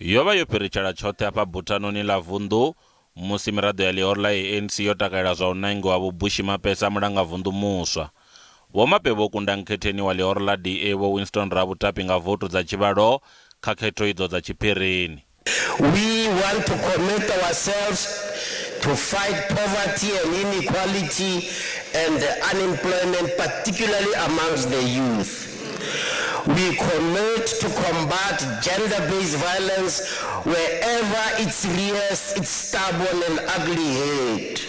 Yova yo piritshela tshoṱhe hafha butanoni ḽa vunḓu musi miraḓo ya ḽihoro ḽa ANC yo takalela zwa u nangiwa vhubushi mapesa mulanga vunḓu muswa. Vho Mape vho kunda nkhetheni wa ḽihoro ḽa DA vho Winston Rabutapi nga voto dza tshivhalo kha khetho idzo dza tshiphirini. We want to commit ourselves to fight poverty and inequality and unemployment, particularly amongst the youth. We commit to combat gender-based violence wherever it's rears its stubborn and ugly head.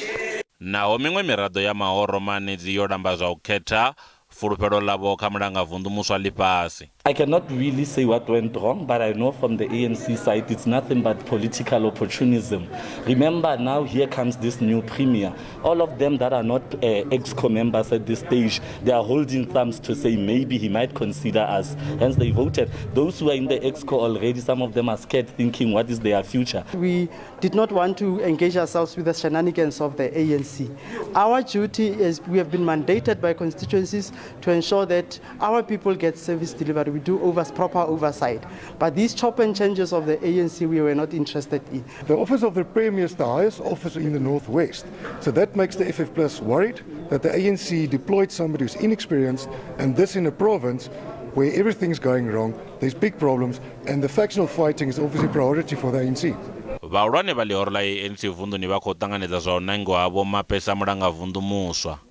Naho miṅwe miraḓo ya mahoro manedzi yo lamba zwa u khetha fulufhelo ḽavho kha mulanga vunḓu muswa ḽifhasi. I cannot really say what went wrong, but I know from the ANC side it's nothing but political opportunism. Remember now here comes this new premier. All of them that are not EXCO members at this stage, they are holding thumbs to say maybe he might consider us. Hence they voted. Those who are in the EXCO already, some of them are scared thinking what is their future. We did not want to engage ourselves with the shenanigans of the ANC. Our duty is we have been mandated by constituencies to ensure that our people get service delivered. We do proper oversight. But these chop and changes of the ANC we were not interested in. The office of the Premier is the highest office in the Northwest. So that makes the FF Plus worried that the ANC deployed somebody who's inexperienced, and this in a province where everything's going wrong, there's big problems, and the factional fighting is obviously a priority for the ANC. Vhahulwane vha ḽihoro ḽa ANC vunḓuni vha khou ṱanganedza zwa u nangiwa havho mapesa mulanga vunḓu muswa.